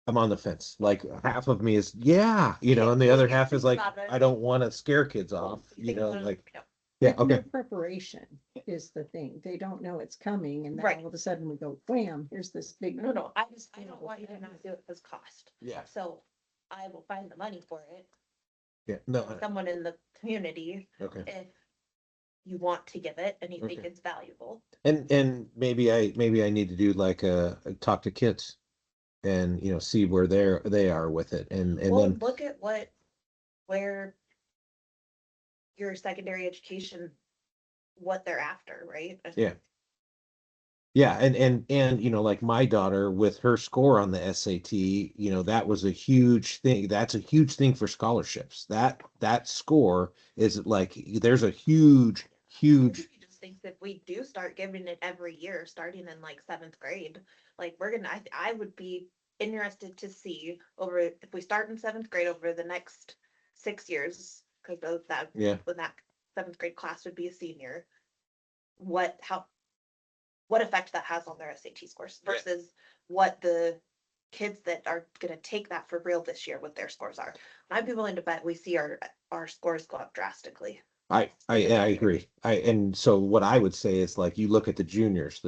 I'm on the fence. Like half of me is, and the other half is like, I don't want to scare kids off, You think about it, like, no. yeah, And no okay. preparation is the thing. They don't know it's coming and then Right. all of a sudden we go, wham, here's this big. No, I don't want you to not do it because cost. Yeah. So I will find the money for it. Yeah. No, Someone in the community, okay. if you want to give it and you think Okay. it's valuable. And maybe I need to do like talk to kids and see where they are with it. And Well, then look at where your secondary education, what they're after, right? Yeah. Yeah, and like my daughter with her score on the SAT, that was a huge thing. That's a huge thing for scholarships. That score is like, there's a huge I just think if we do start giving it every year, starting in like 7th grade, like I would be interested to see if we start in 7th grade over the next 6 years, because Yeah. when that 7th grade class would be a senior, what effect that has on their SAT scores Yeah. versus what the kids that are gonna take that for real this year, what their scores are. And I'd be willing to bet we see our scores go up drastically. I agree. And so what I would say is like, you look at the juniors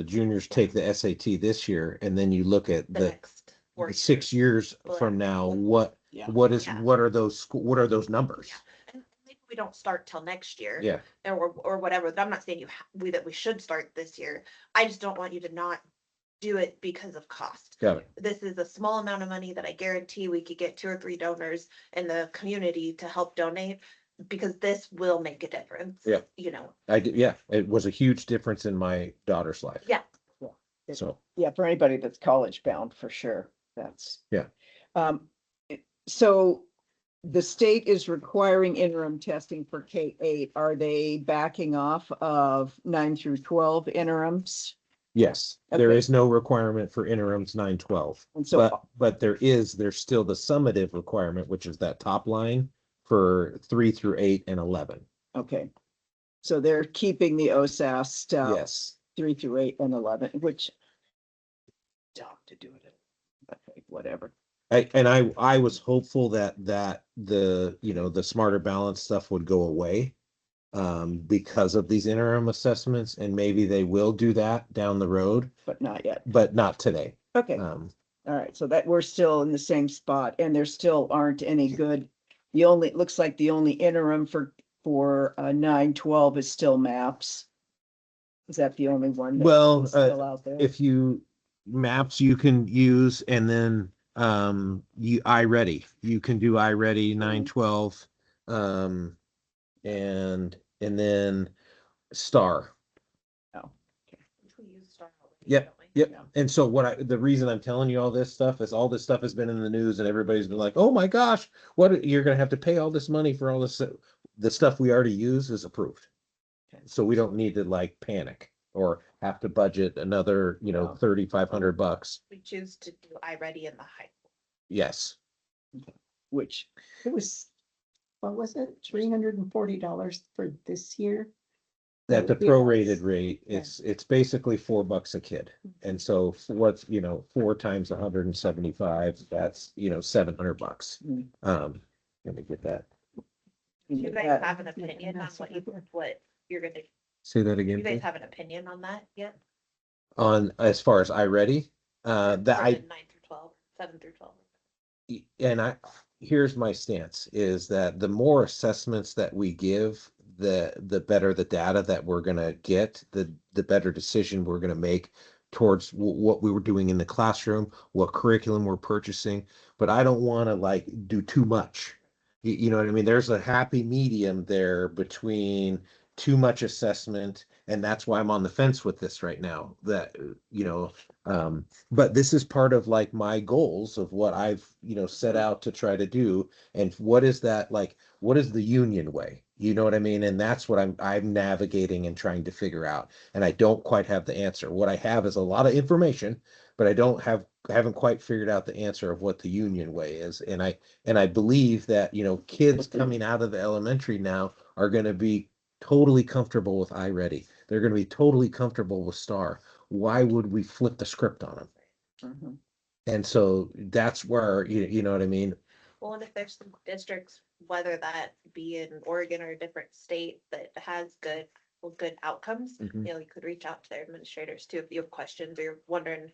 take the SAT this year, and then you look at The the next 4 6 years from now, what Yeah. Yeah. what are those numbers? Yeah. And maybe we don't start till next year. Yeah. Or whatever. I'm not saying that we should start this year. I just don't want you to not do it because of cost. Got it. This is a small amount of money that I guarantee we could get 2 or 3 donors in the community to help donate, because this will make a difference. Yeah. You know, Yeah, it was a huge difference in my daughter's life. Yeah. So, Yeah, for anybody that's college bound, for sure. That's. Yeah. So the state is requiring interim testing for K-8. Are they backing off of 9 through 12 interims? yes, there Okay. is no requirement for interims 9-12. And so, But there's still the summative requirement, which is that top line for 3 through 8 and 11. okay. So they're keeping the OSAS stuff. Yes. 3 through 8 and 11, which. Dumb to do it. Okay, whatever. I was hopeful that the, you know, the smarter balance stuff would go away because of these interim assessments, and maybe they will do that down the road, But not yet. but not today. Okay, all right, so that we're still in the same spot and there still aren't any good. It looks like the only interim for 9-12 is still maps. Is that the only one? that's Well, still out there? if you maps you can use, and then iReady, you can do iReady 9-12 and then STAR. we use Star already, Yep. don't we? Yep. Yeah. And so the reason I'm telling you all this stuff is all this stuff has been in the news and everybody's been like, oh my gosh, what, you're gonna have to pay all this money for all this. The stuff we already use is approved. Okay. So we don't need to like panic or have to budget another, No. $3,500. We choose to do iReady in the high. Yes. Which, It was, what was it? $340 for this year? At the Yeah. prorated rate, Yeah. it's basically $4 a kid. And so what's, 4 times 175, that's, $700. Mm. Let me get that. Do you guys have an opinion on that's what what you're gonna, Say that you again, guys please. have an opinion on that yet? On as far as iReady, For that the I 9 through 12, 7 through 12. and here's my stance is that the more assessments that we give, the better the data that we're gonna get, the better decision we're gonna make towards what we were doing in the classroom, what curriculum we're purchasing. But I don't want to like do too much. You know what I mean? There's a happy medium there between too much assessment, and that's why I'm on the fence with this right now. That but this is part of like my goals of what I've set out to try to do. And what is that like? What is the union way? You know what I mean? And that's what I'm navigating and trying to figure out. And I don't quite have the answer. What I have is a lot of information, but I haven't quite figured out the answer of what the union way is. And I believe that kids coming out of the elementary now are going to be totally comfortable with iReady. They're going to be totally comfortable with STAR. Why would we flip the script on them? Mhm. And so that's where you know what I mean. Well, and if there's some districts, whether that be in Oregon or a different state that has good outcomes, Mhm. you could reach out to their administrators too if you have questions or you're wondering.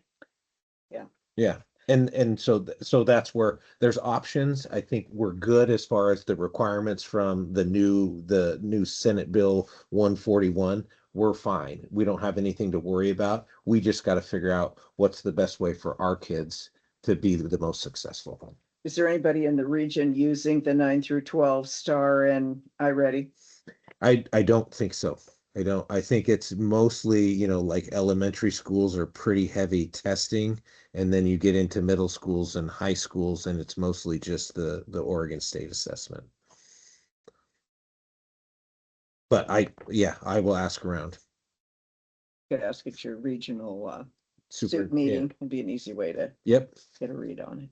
Yeah. And so that's where there's options. I think we're good as far as the requirements from the new Senate Bill 141. We're fine. We don't have anything to worry about. We just got to figure out what's the best way for our kids to be the most successful. Is there anybody in the region using the 9 through 12 STAR and iReady? I don't think so. I think it's mostly, like elementary schools are pretty heavy testing, and then you get into middle schools and high schools, and it's mostly just the Oregon State assessment. But I will ask around. Could ask at your regional Super SUP meeting. Would be an easy way to Yep. get a read on it.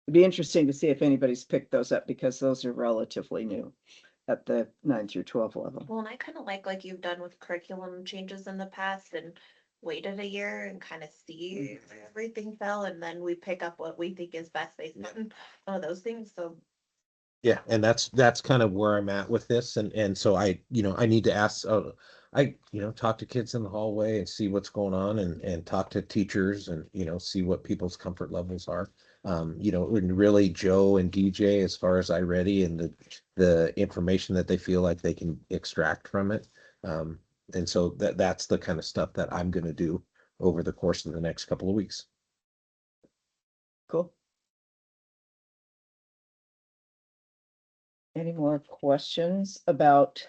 It'd be interesting to see if anybody's picked those up because those are relatively new at the 9 through 12 level. Well, and I kind of like you've done with curriculum changes in the past and waited a year and kind of see where everything fell, and then we pick up what we think is best based on some of those things. So Yeah, and that's kind of where I'm at with this, and so I need to ask. I talk to kids in the hallway and see what's going on, and talk to teachers and see what people's comfort levels are. And really Joe and DJ as far as iReady and the information that they feel like they can extract from it. And so that's the kind of stuff that I'm going to do over the course of the next couple of weeks. Cool. Any more questions about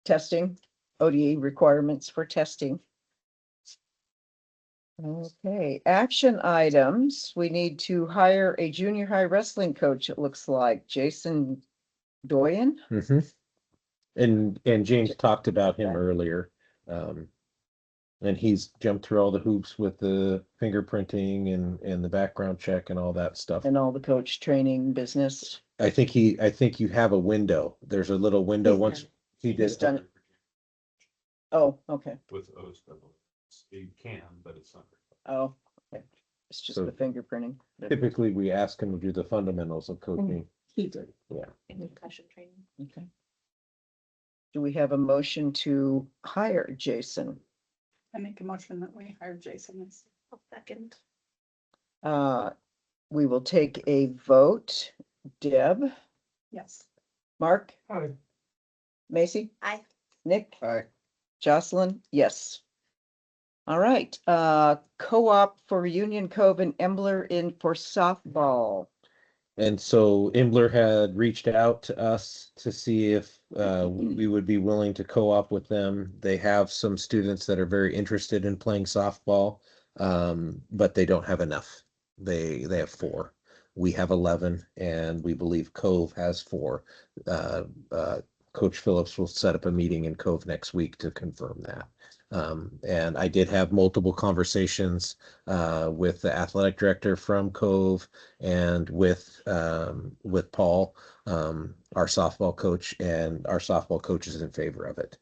testing, ODE requirements for testing? Okay, action items. We need to hire a junior high wrestling coach, it looks like. Jason Doyen. And James talked about him Okay. earlier. And he's jumped through all the hoops with the fingerprinting and the background check and all that stuff. And all the coach training business. I think you have a window. There's a little window He's once he He's did. done it. Oh, okay. With O's, you can, but it's not. Oh, okay. It's just So- the fingerprinting. Typically, we ask him to do the fundamentals of coaching. He did. And concussion training. Okay. Do we have a motion to hire Jason? I make a motion that we hire Jason. I'll second. We will take a vote. Deb, Yes. Mark, Hi. Macy, Aye. Nick, Aye. Jocelyn, yes. All right, co-op for Union Cove and Embler in for softball. And so Imbler had reached out to us to see if we would be willing to co-op with them. They have some students that are very interested in playing softball, but they don't have enough. They have 4. We have 11, and we believe Cove has 4. Coach Phillips will set up a meeting in Cove next week to confirm that. And I did have multiple conversations with the athletic director from Cove and with Paul, our softball coach, and our softball coach is in favor of it.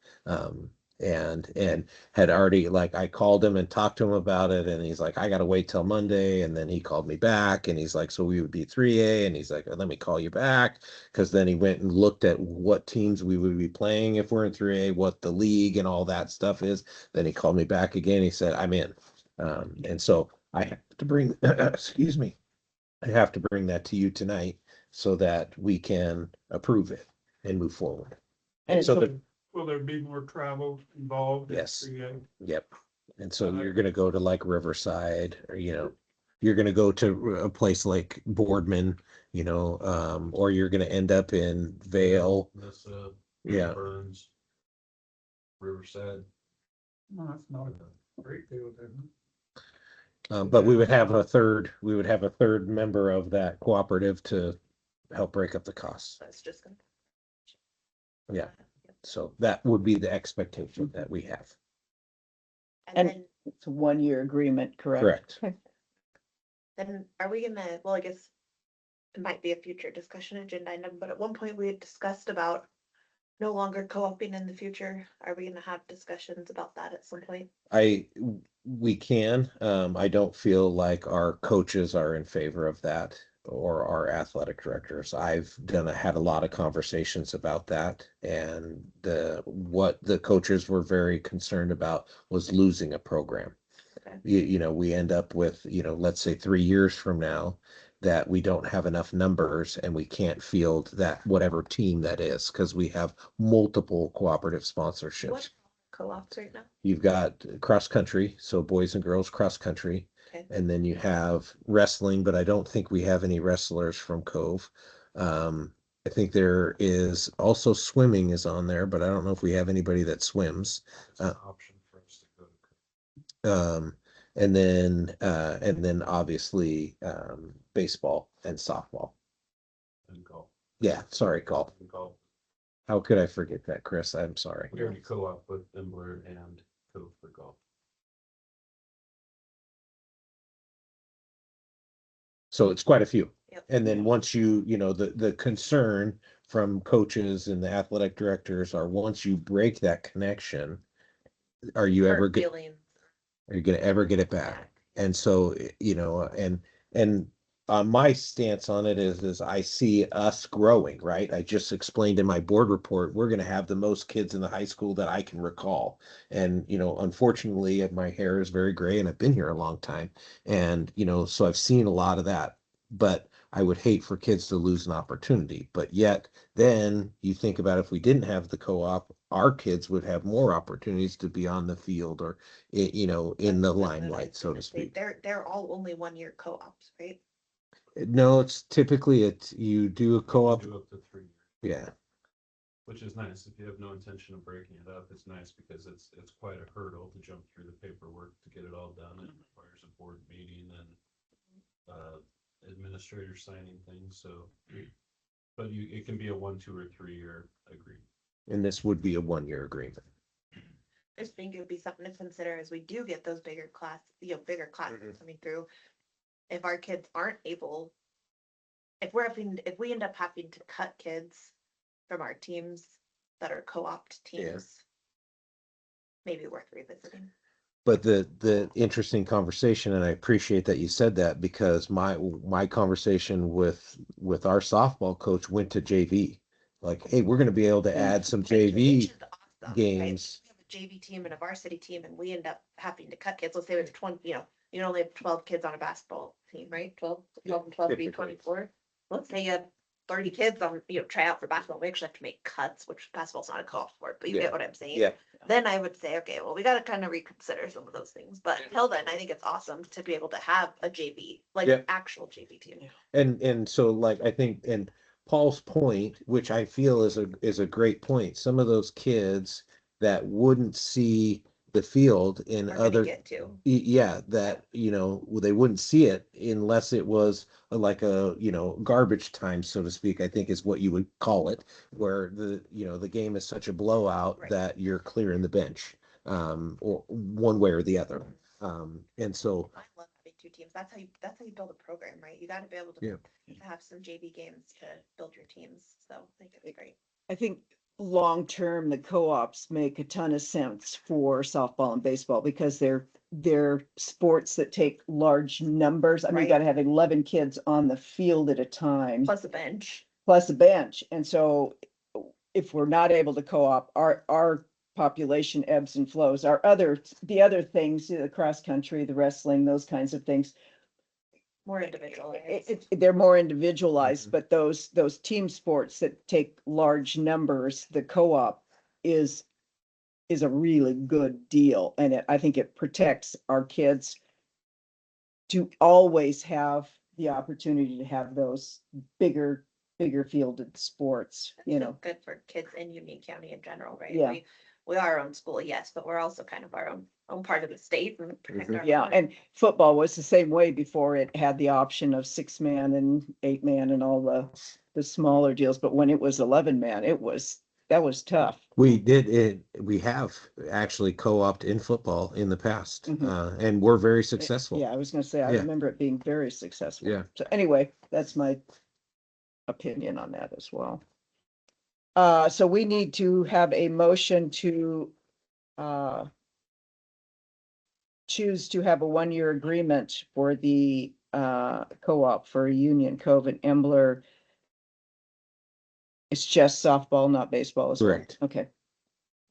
And had already, like, I called him and talked to him about it, and he's like, I gotta wait till Monday. And then he called me back and he's like, so we would be 3A, and he's like, let me call you back, because then he went and looked at what teams we would be playing if we're in 3A, what the league and all that stuff is. Then he called me back again. He said, I'm in. And so I have to bring excuse me, I have to bring that to you tonight so that we can approve it and move forward. And So the, Will there be more travel involved? Yes. Yeah. yep. And so you're gonna go to like Riverside, or you're gonna go to a place like Boardman, or you're gonna end up in Vale. Mesa, Yeah. Burns, Riverside. No, that's not a great deal, then. But we would have a third member of that cooperative to help break up the costs. That's just gonna. Yeah. So that would be the expectation that we have. And- then, It's a 1-year agreement, correct? Correct. Okay. then are we gonna, well, I guess it might be a future discussion agenda item, but at one point we had discussed about no longer co-oping in the future. Are we gonna have discussions about that at some point? We can. I don't feel like our coaches are in favor of that, or our athletic directors. I've had a lot of conversations about that, and what the coaches were very concerned about was losing a program. Okay. We end up with, let's say 3 years from now, that we don't have enough numbers and we can't field that whatever team that is, because we have multiple cooperative sponsorships. What co-ops right now? You've got cross country, so boys and girls cross country. Okay. And then you have wrestling, but I don't think we have any wrestlers from Cove. I think there is also swimming is on there, but I don't know if we have anybody that swims. It's an option for us to go to. And then obviously baseball and softball. And golf. Yeah, sorry, golf. And golf. How could I forget that, Chris? I'm sorry. We already co-op with Imbler and Cove for golf. So it's quite a few. Yep. And then once the concern from coaches and the athletic directors are, once you break that connection, are you Hurt ever feelings gonna ever get it back? And so, and my stance on it is I see us growing, right? I just explained in my board report, we're gonna have the most kids in the high school that I can recall. And, unfortunately, my hair is very gray and I've been here a long time. And, so I've seen a lot of that. But I would hate for kids to lose an opportunity, but yet then you think about if we didn't have the co-op, our kids would have more opportunities to be on the field or, you know, in the That's what I limelight, was so to gonna say. speak. They're all only 1 year co-ops, right? No, it's typically you do a co-op. Do up to 3 years, Yeah. which is nice. If you have no intention of breaking it up, it's nice because it's quite a hurdle to jump through the paperwork to get it all done. It requires a board meeting and administrator signing things, so. But it can be a 1, 2, or 3 year agreement. And this would be a 1-year agreement. I just think it would be something to consider as we do get those bigger bigger classes coming through. If our kids aren't able, if we end up having to cut kids from our teams that are co-opt teams, maybe worth revisiting. But the interesting conversation, and I appreciate that you said that, because my conversation with our softball coach went to JV. Like, hey, we're gonna be able to add some Which JV is awesome, right? games. We have a JV team and a varsity team, and we end up having to cut kids. Let's say it's 20, you can only have 12 kids on a basketball team, right? 12 and 12 would be typically. 24. Let's say you have 30 kids on, try out for basketball. We actually have to make cuts, which basketball's not a co-op sport, but you Yeah. get what I'm saying. Yeah. Then I would say, okay, well, we gotta kind of reconsider some of those things. But until then, I think it's awesome to be able to have a JV, like Yeah. an actual JV team. And so, like, I think, and Paul's point, which I feel is a great point, some of those kids that wouldn't see the field in We're gonna other, get to. yeah, that, they wouldn't see it unless it was like a, garbage time, so to speak, I think is what you would call it, where the game is such a blowout Right. that you're clearing the bench, or one way or the other. And so, I love having two teams. That's how you build a program, right? You gotta be able Yeah. to have some JV games to build your teams. So I think it's great. I think long-term, the co-ops make a ton of sense for softball and baseball because they're sports that take large numbers. I mean, you Right. gotta have 11 kids on the field at a time, Plus a bench. plus a bench. And so if we're not able to co-op, our population ebbs and flows. The other things, the cross country, the wrestling, those kinds of things, More individualized. they're more individualized, Mhm. but those team sports that take large numbers, the co-op is a really good deal. And I think it protects our kids to always have the opportunity to have those bigger fielded sports, It's just good for kids in Union County in general, right? Yeah. We are our own school, yes, but we're also kind of our own part of the state and protect our. Yeah, and football was the same way before it had the option of 6-man and 8-man and all the smaller deals, but when it was 11-man, that was tough. we have actually co-opted in football in the past, Mhm. and we're very successful. Yeah, I was gonna say, I Yeah. remember it being very successful. Yeah. So anyway, that's my opinion on that as well. So we need to have a motion to choose to have a 1-year agreement for the co-op for Union Cove and Embler. It's just softball, not baseball as well. Correct. Okay,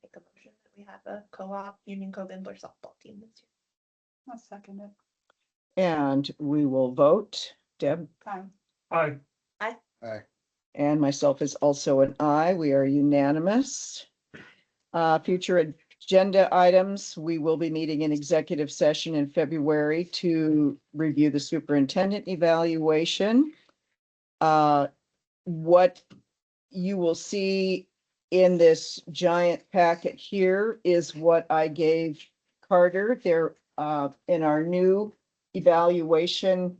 Make a motion that we have a co-op Union Cove Embler softball team this year. I'll second it. and we will vote. Deb Time. Aye. and myself is also an aye. We are unanimous. Future agenda items, we will be meeting in executive session in February to review the superintendent evaluation. What you will see in this giant packet here is what I gave Carter there, in our new evaluation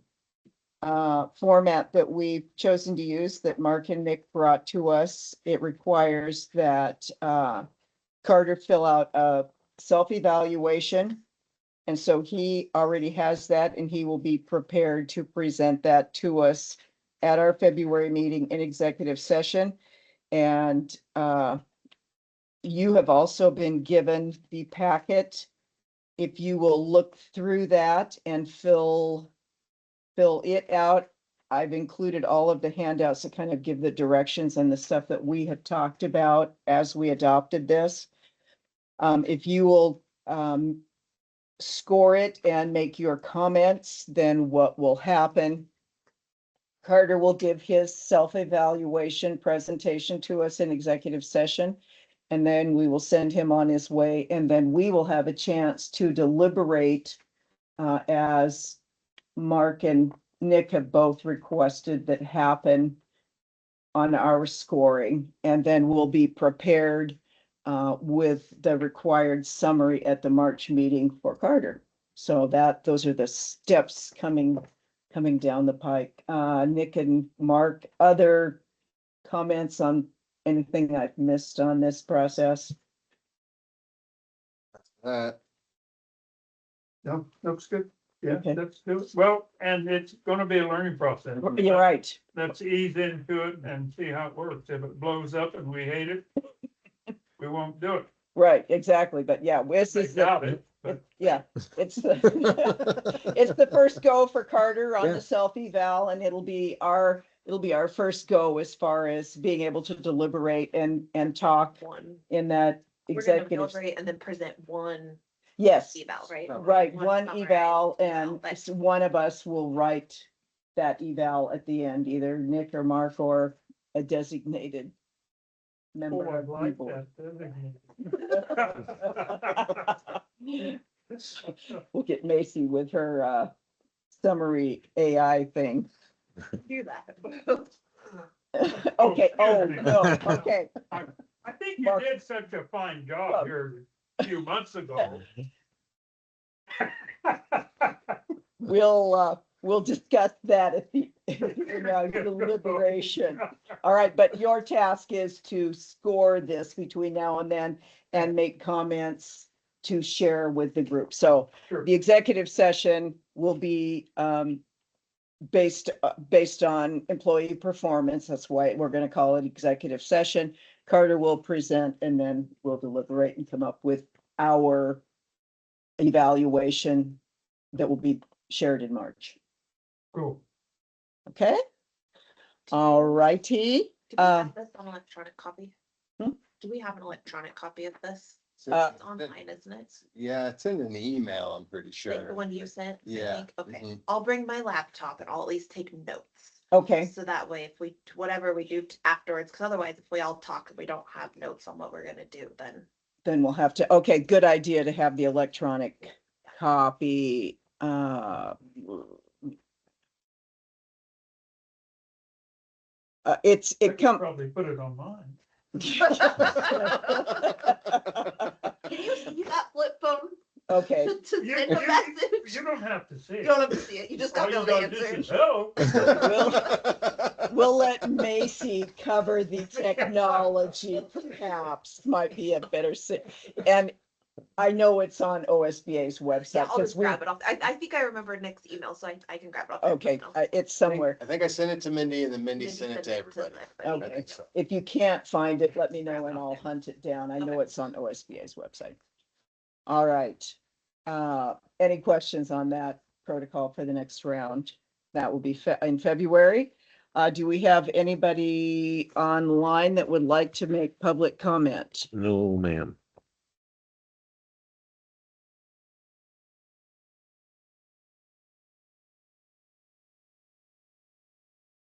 format that we've chosen to use that Mark and Nick brought to us. It requires that Carter fill out a self-evaluation. And so he already has that and he will be prepared to present that to us at our February meeting in executive session. And you have also been given the packet. If you will look through that and fill it out. I've included all of the handouts that kind of give the directions and the stuff that we had talked about as we adopted this. If you will score it and make your comments, then what will happen? Carter will give his self-evaluation presentation to us in executive session. And then we will send him on his way, and then we will have a chance to deliberate as Mark and Nick have both requested that happen on our scoring, and then we'll be prepared with the required summary at the March meeting for Carter. So those are the steps coming down the pike. Nick and Mark, other comments on anything I've missed on this process? Uh, No, looks good. Yeah, Okay. that's good. Well, and it's gonna be a learning process. You're right. Let's ease into it and see how it works. If it blows up and we hate it, we won't do it. Right, exactly. But yeah, this I is doubt it, but yeah, it's the, it's the first go for Carter on Yeah. the self-eval, and it'll be our first go as far as being able to deliberate and talk One, in that we're gonna executive. deliberate and then present one Yes, eval, right? right, one summary eval, and but one of us will write that eval at the end, either Nick or Mark or a designated oh, member I of the like board. that. We'll get Macy with her summary AI thing. do that. Okay, oh, no, okay. I think you Mark. did such a fine job here a few months ago. We'll discuss that at the in our deliberation. All right, but your task is to score this between now and then and make comments to share with the group. So Sure. the executive session will be based on employee performance. That's why we're going to call it executive session. Carter will present, and then we'll deliberate and come up with our evaluation that will be shared in March. Cool. Okay? All righty. Do we have this on electronic copy? Hmm? Do we have an electronic copy of this? so- It's online, isn't it? Yeah, it's in an email, I'm pretty Like the sure. one you sent? I Yeah, think? Okay, mhm. I'll bring my laptop and I'll at least take notes. Okay, So that way, if we, whatever we do afterwards, because otherwise, if we all talk and we don't have notes on what we're gonna do, then. we'll have to, okay, good idea to have the electronic copy. It I could come. probably put it on mine. Can you see that flip phone? Okay, To You- send a you- message? You don't have to see You it. don't have to see it, you just All got you the gotta do answer. is hello. we'll let Macy cover the technology, perhaps, might be a better and I know it's on OSBA's Yeah, website, I'll because just we, grab it off. I think I remember Nick's email, so I can grab it off. there okay, now. it's somewhere. I think I sent it to Mindy and then Mindy Maybe sent it to everybody. I Okay. think so. If you can't find it, let me know and I'll hunt it down. I know it's on OSBA's website. All right. Any questions on that protocol for the next round? That will be in February. Do we have anybody online that would like to make public comment? No, ma'am.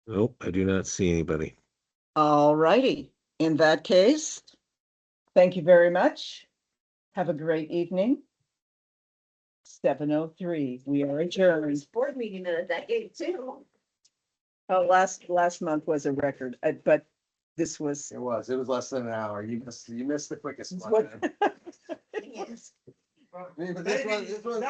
Nope, I do not see anybody. All righty. In that case, thank you very much. Have a great evening. 7:03, we are adjourned. First board meeting in a decade too. Oh, last month was a record, but this was. It was less than an hour. You missed the quickest This one. was- Yes. I mean, but this was.